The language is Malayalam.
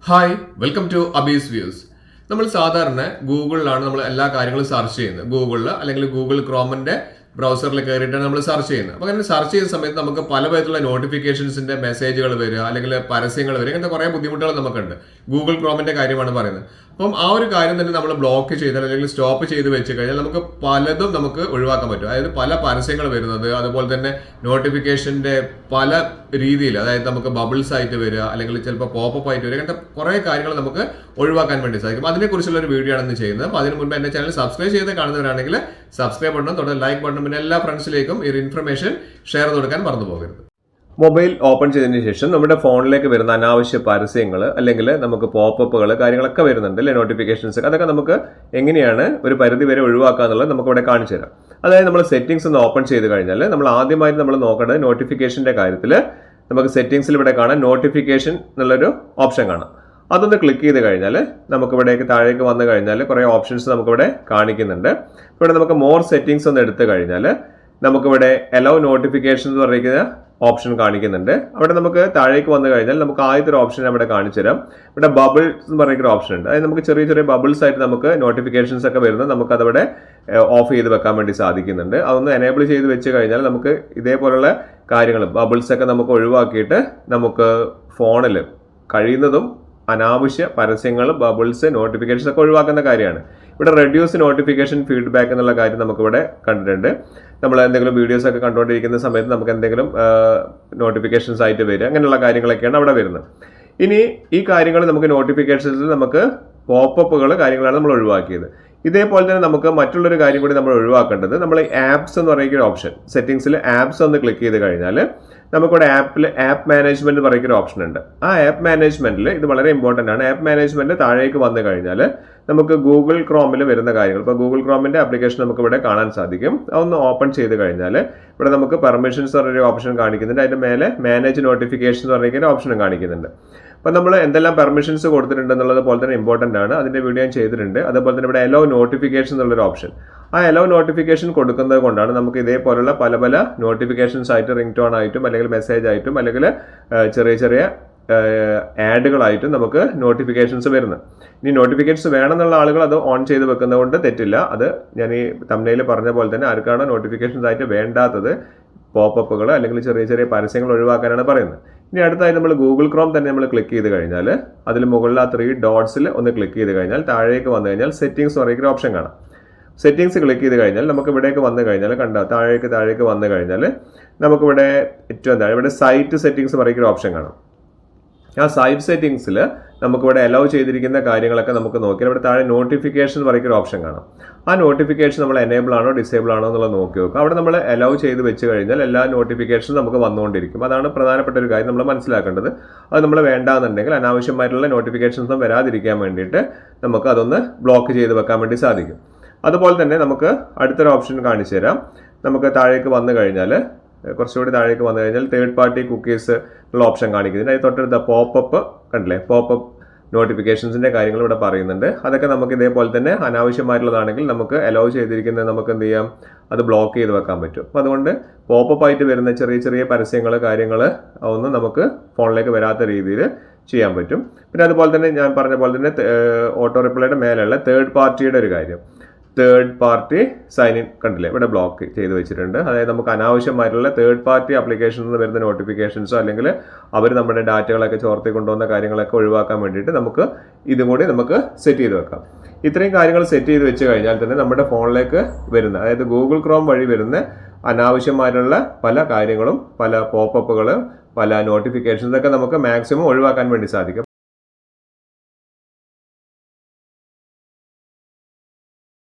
Hi welcome to Abi's views. നമ്മൾ സാധാരണ ഗൂഗിളിലാണ് നമ്മൾ എല്ലാ കാര്യങ്ങളും സെർച്ച് ചെയ്യുന്നത്. ഗൂഗിളിൽ അല്ലെങ്കിൽ ഗൂഗിൾ ക്രോമിന്റെ ബ്രൗസറിൽ കയറിയിട്ടാണ് നമ്മൾ സെർച്ച് ചെയ്യുന്നത്. അപ്പോൾ അങ്ങനെ സെർച്ച് ചെയ്യുന്ന സമയത്ത് നമുക്ക് പല വിധത്തിലുള്ള നോട്ടിഫിക്കേഷൻസിന്റെ മെസ്സേജുകൾ വരിക അല്ലെങ്കിൽ പരസ്യങ്ങൾ വരിക, ഇങ്ങനത്തെ കുറേ ബുദ്ധിമുട്ടുകൾ നമുക്കുണ്ട്. ഗൂഗിൾ ക്രോമിന്റെ കാര്യമാണ് പറയുന്നത്. അപ്പം ആ ഒരു കാര്യം തന്നെ നമ്മൾ ബ്ലോക്ക് ചെയ്താൽ അല്ലെങ്കിൽ സ്റ്റോപ്പ് ചെയ്ത് വെച്ച് കഴിഞ്ഞാൽ നമുക്ക് പലതും നമുക്ക് ഒഴിവാക്കാൻ പറ്റും. അതായത് പല പരസ്യങ്ങൾ വരുന്നത്, അതുപോലെ തന്നെ നോട്ടിഫിക്കേഷന്റെ പല രീതിയിൽ, അതായത് നമുക്ക് ബബിൾസ് ആയിട്ട് വരിക അല്ലെങ്കിൽ ചിലപ്പോൾ പോപ്പപ്പ് ആയിട്ട് വരിക, അങ്ങനത്തെ കുറേ കാര്യങ്ങൾ നമുക്ക് ഒഴിവാക്കാൻ വേണ്ടി സാധിക്കും. അതിനെക്കുറിച്ചുള്ള ഒരു വീഡിയോ ആണ് ഇന്ന് ചെയ്യുന്നത്. അപ്പോൾ അതിന് മുൻപ് എന്റെ ചാനൽ സബ്സ്ക്രൈബ് ചെയ്ത് കാണുന്നവരാണെങ്കിൽ സബ്സ്ക്രൈബ് ബട്ടൺ തൊട്ട് ലൈക്ക് ബട്ടൺ, പിന്നെ എല്ലാ ഫ്രണ്ട്സിലേക്കും ഈ ഇൻഫർമേഷൻ ഷെയർ ചെയ്ത് കൊടുക്കാൻ മറന്നു പോകരുത്. മൊബൈൽ ഓപ്പൺ ചെയ്തതിന് ശേഷം നമ്മുടെ ഫോണിലേക്ക് വരുന്ന അനാവശ്യ പരസ്യങ്ങൾ അല്ലെങ്കിൽ നമുക്ക് പോപ്പപ്പുകൾ കാര്യങ്ങളൊക്കെ വരുന്നുണ്ട് അല്ലെ, നോട്ടിഫിക്കേഷൻസ്, അതൊക്കെ നമുക്ക് എങ്ങനെയാണ് ഒരു പരിധി വരെ ഒഴിവാക്കുക എന്നുള്ളത് നമുക്ക് ഇവിടെ കാണിച്ചു തരാം. അതായത് നമ്മൾ സെറ്റിംഗ്സ് ഒന്ന് ഓപ്പൺ ചെയ്ത് കഴിഞ്ഞാൽ നമ്മൾ ആദ്യമായിട്ട് നമ്മൾ നോക്കേണ്ടത് നോട്ടിഫിക്കേഷന്റെ കാര്യത്തിൽ നമുക്ക് സെറ്റിംഗ്സിൽ ഇവിടെ കാണാൻ നോട്ടിഫിക്കേഷൻ എന്നുള്ളൊരു ഓപ്ഷൻ കാണാം. അതൊന്ന് ക്ലിക്ക് ചെയ്ത് കഴിഞ്ഞാൽ നമുക്ക് ഇവിടേക്ക് താഴേക്ക് വന്നു കഴിഞ്ഞാൽ കുറേ ഓപ്ഷൻസ് നമുക്കിവിടെ കാണിക്കുന്നുണ്ട്. ഇവിടെ നമുക്ക് മോർ സെറ്റിംഗ്സ് ഒന്ന് എടുത്തു കഴിഞ്ഞാൽ നമുക്കിവിടെ അലോ നോട്ടിഫിക്കേഷൻ എന്ന് പറയുന്ന ഓപ്ഷൻ കാണിക്കുന്നുണ്ട്. അവിടെ നമുക്ക് താഴേക്ക് വന്നു കഴിഞ്ഞാൽ നമുക്ക് ആദ്യത്തെ ഒരു ഓപ്ഷൻ ഇവിടെ കാണിച്ചു തരാം. ഇവിടെ ബബിൾസ് എന്ന് പറയുന്ന ഓപ്ഷൻ ഉണ്ട്. അതായത് നമുക്ക് ചെറിയ ചെറിയ ബബിൾസ് ആയിട്ട് നമുക്ക് നോട്ടിഫിക്കേഷൻസ് ഒക്കെ വരുന്നത് നമുക്ക് അതവിടെ ഓഫ് ചെയ്ത് വെക്കാൻ വേണ്ടി സാധിക്കുന്നുണ്ട്. അതൊന്ന് എനേബിൾ ചെയ്ത് വെച്ച് കഴിഞ്ഞാൽ നമുക്ക് ഇതേപോലുള്ള കാര്യങ്ങൾ ബബിൾസ് ഒക്കെ നമുക്ക് ഒഴിവാക്കിയിട്ട് നമുക്ക് ഫോണിൽ കഴിയുന്നതും അനാവശ്യ പരസ്യങ്ങൾ, ബബിൾസ്, നോട്ടിഫിക്കേഷൻസ് ഒക്കെ ഒഴിവാക്കുന്ന കാര്യമാണ്. ഇവിടെ റെഡ്യൂസ് നോട്ടിഫിക്കേഷൻ ഫീഡ്ബാക്ക് എന്നുള്ള കാര്യം നമുക്കിവിടെ കണ്ടിട്ടുണ്ട്. നമ്മൾ എന്തെങ്കിലും വീഡിയോസ് ഒക്കെ കണ്ടുകൊണ്ടിരിക്കുന്ന സമയത്ത് നമുക്ക് എന്തെങ്കിലും നോട്ടിഫിക്കേഷൻസ് ആയിട്ട് വരിക, അങ്ങനെയുള്ള കാര്യങ്ങളൊക്കെയാണ് അവിടെ വരുന്നത്. ഇനി ഈ കാര്യങ്ങൾ നമുക്ക് നോട്ടിഫിക്കേഷൻസിൽ നമുക്ക് പോപ്പപ്പുകൾ കാര്യങ്ങളാണ് നമ്മൾ ഒഴിവാക്കിയത്. ഇതേപോലെ തന്നെ നമുക്ക് മറ്റുള്ളൊരു കാര്യം കൂടി നമ്മൾ ഒഴിവാക്കേണ്ടത്, നമ്മൾ ആപ്സ് എന്ന് പറയുന്ന ഒരു ഓപ്ഷൻ, സെറ്റിംഗ്സിൽ ആപ്സ് ഒന്ന് ക്ലിക്ക് ചെയ്ത് കഴിഞ്ഞാൽ നമുക്കിവിടെ ആപ്പ് മാനേജ്മെന്റ് പറയുന്ന ഒരു ഓപ്ഷൻ ഉണ്ട്. ആ ആപ്പ് മാനേജ്മെന്റിൽ ഇത് വളരെ ഇമ്പോർട്ടന്റ് ആണ്. ആപ്പ് മാനേജ്മെന്റ് താഴേക്ക് വന്നു കഴിഞ്ഞാൽ നമുക്ക് ഗൂഗിൾ ക്രോമിൽ വരുന്ന കാര്യങ്ങൾ, ഇപ്പോൾ ഗൂഗിൾ ക്രോമിന്റെ ആപ്ലിക്കേഷൻ നമുക്ക് ഇവിടെ കാണാൻ സാധിക്കും. അതൊന്ന് ഓപ്പൺ ചെയ്ത് കഴിഞ്ഞാൽ ഇവിടെ നമുക്ക് പെർമിഷൻസ് പറഞ്ഞൊരു ഓപ്ഷൻ കാണിക്കുന്നുണ്ട്. അതിന്റെ മേലെ മാനേജ് നോട്ടിഫിക്കേഷൻ എന്ന് പറയുന്ന ഓപ്ഷനും കാണിക്കുന്നുണ്ട്. അപ്പം നമ്മൾ എന്തെല്ലാം പെർമിഷൻസ് കൊടുത്തിട്ടുണ്ട് എന്നുള്ളത് പോലെ തന്നെ ഇമ്പോർട്ടൻ്റ് ആണ്. അതിന്റെ വീഡിയോ ഞാൻ ചെയ്തിട്ടുണ്ട്. അതുപോലെ തന്നെ ഇവിടെ അലോ നോട്ടിഫിക്കേഷൻ എന്നുള്ളൊരു ഓപ്ഷൻ, ആ അലോ നോട്ടിഫിക്കേഷൻ കൊടുക്കുന്നത് കൊണ്ടാണ് നമുക്ക് ഇതേപോലുള്ള പല പല നോട്ടിഫിക്കേഷൻസ് ആയിട്ട്, റിംഗ് ടോൺ ആയിട്ടും അല്ലെങ്കിൽ മെസ്സേജ് ആയിട്ടും അല്ലെങ്കിൽ ചെറിയ ചെറിയ ആഡുകളായിട്ടും നമുക്ക് നോട്ടിഫിക്കേഷൻസ് വരുന്നത്. ഇനി നോട്ടിഫിക്കേഷൻസ് വേണമെന്നുള്ള ആളുകൾ അത് ഓൺ ചെയ്ത് വെക്കുന്നത് കൊണ്ട് തെറ്റില്ല. അത് ഞാൻ ഈ തംബ്നെയിൽ പറഞ്ഞ പോലെ തന്നെ ആർക്കാണ് നോട്ടിഫിക്കേഷൻസ് ആയിട്ട് വേണ്ടാത്തത്, പോപ്പപ്പുകൾ അല്ലെങ്കിൽ ചെറിയ ചെറിയ പരസ്യങ്ങൾ ഒഴിവാക്കാനാണ് പറയുന്നത്. ഇനി അടുത്തായി നമ്മൾ ഗൂഗിൾ ക്രോം തന്നെ നമ്മൾ ക്ലിക്ക് ചെയ്ത് കഴിഞ്ഞാൽ അതിൽ മുകളിൽ ആ 3 ഡോട്ട്സിൽ ഒന്ന് ക്ലിക്ക് ചെയ്ത് കഴിഞ്ഞാൽ താഴേക്ക് വന്നു കഴിഞ്ഞാൽ സെറ്റിംഗ്സ് പറയുന്ന ഓപ്ഷൻ കാണാം. സെറ്റിംഗ്സ് ക്ലിക്ക് ചെയ്ത് കഴിഞ്ഞാൽ നമുക്ക് ഇവിടേക്ക് വന്നു കഴിഞ്ഞാൽ താഴേക്ക് വന്നു കഴിഞ്ഞാൽ നമുക്കിവിടെ ഏറ്റവും താഴെ ഇവിടെ സൈറ്റ് സെറ്റിംഗ്സ് പറയുന്ന ഓപ്ഷൻ കാണാം. ആ സൈറ്റ് സെറ്റിംഗ്സിൽ നമുക്കിവിടെ അലോ ചെയ്തിരിക്കുന്ന കാര്യങ്ങളൊക്കെ നമുക്ക് നോക്കിയാൽ ഇവിടെ താഴെ നോട്ടിഫിക്കേഷൻ പറയുന്ന ഓപ്ഷൻ കാണാം. ആ നോട്ടിഫിക്കേഷൻ നമ്മൾ എനേബിൾ ആണോ ഡിസേബിൾ ആണോ എന്നുള്ളത് നോക്കി നോക്കുക. അവിടെ നമ്മൾ അലോ ചെയ്ത് വെച്ച് കഴിഞ്ഞാൽ എല്ലാ നോട്ടിഫിക്കേഷനും നമുക്ക് വന്നുകൊണ്ടിരിക്കും. അതാണ് പ്രധാനപ്പെട്ട ഒരു കാര്യം നമ്മൾ മനസ്സിലാക്കേണ്ടത്. അത് നമ്മൾ വേണ്ടാന്നുണ്ടെങ്കിൽ അനാവശ്യമായിട്ടുള്ള നോട്ടിഫിക്കേഷൻസും വരാതിരിക്കാൻ വേണ്ടിയിട്ട് നമുക്ക് അതൊന്ന് ബ്ലോക്ക് ചെയ്ത് വെക്കാൻ വേണ്ടി സാധിക്കും. അതുപോലെ തന്നെ നമുക്ക് അടുത്തൊരു ഓപ്ഷൻ കാണിച്ചു തരാം. നമുക്ക് താഴേക്ക് വന്നു കഴിഞ്ഞാൽ കുറച്ചുകൂടി താഴേക്ക് വന്നു കഴിഞ്ഞാൽ തേർഡ് പാർട്ടി കുക്കീസ് ഉള്ള ഓപ്ഷൻ കാണിക്കുന്നുണ്ട്. അതിന് തൊട്ടടുത്ത പോപ്പപ്പ് കണ്ടില്ലേ, പോപ്പപ്പ് നോട്ടിഫിക്കേഷൻസിന്റെ കാര്യങ്ങൾ ഇവിടെ പറയുന്നുണ്ട്. അതൊക്കെ നമുക്ക് ഇതേപോലെ തന്നെ അനാവശ്യമായിട്ടുള്ളതാണെങ്കിൽ നമുക്ക് അലോ ചെയ്തിരിക്കുന്നത് നമുക്ക് എന്ത് ചെയ്യാം, അത് ബ്ലോക്ക് ചെയ്ത് വെക്കാൻ പറ്റും. അപ്പോൾ അതുകൊണ്ട് പോപ്പപ്പ് ആയിട്ട് വരുന്ന ചെറിയ ചെറിയ പരസ്യങ്ങൾ കാര്യങ്ങൾ ഒന്നും നമുക്ക് ഫോണിലേക്ക് വരാത്ത രീതിയിൽ ചെയ്യാൻ പറ്റും. പിന്നെ അതുപോലെ തന്നെ ഞാൻ പറഞ്ഞ പോലെ തന്നെ ഓട്ടോ റിപ്ലൈയുടെ മേലുള്ള തേർഡ് പാർട്ടിയുടെ ഒരു കാര്യം, തേർഡ് പാർട്ടി സൈൻ ഇൻ കണ്ടില്ലേ, ഇവിടെ ബ്ലോക്ക് ചെയ്ത് വെച്ചിട്ടുണ്ട്. അതായത് നമുക്ക് അനാവശ്യമായിട്ടുള്ള തേർഡ് പാർട്ടി ആപ്ലിക്കേഷനിൽ നിന്ന് വരുന്ന നോട്ടിഫിക്കേഷൻസോ അല്ലെങ്കിൽ അവർ നമ്മുടെ ഡാറ്റകളൊക്കെ ചോർത്തി കൊണ്ടുവന്ന കാര്യങ്ങളൊക്കെ ഒഴിവാക്കാൻ വേണ്ടിയിട്ട് നമുക്ക് ഇതും കൂടി നമുക്ക് സെറ്റ് ചെയ്ത് വെക്കാം. ഇത്രയും കാര്യങ്ങൾ സെറ്റ് ചെയ്ത് വെച്ച് കഴിഞ്ഞാൽ തന്നെ നമ്മുടെ ഫോണിലേക്ക് വരുന്ന, അതായത് ഗൂഗിൾ ക്രോം വഴി വരുന്ന അനാവശ്യമായിട്ടുള്ള പല കാര്യങ്ങളും, പല പോപ്പപ്പുകൾ, പല നോട്ടിഫിക്കേഷൻസ് ഒക്കെ നമുക്ക് മാക്സിമം ഒഴിവാക്കാൻ വേണ്ടി സാധിക്കും.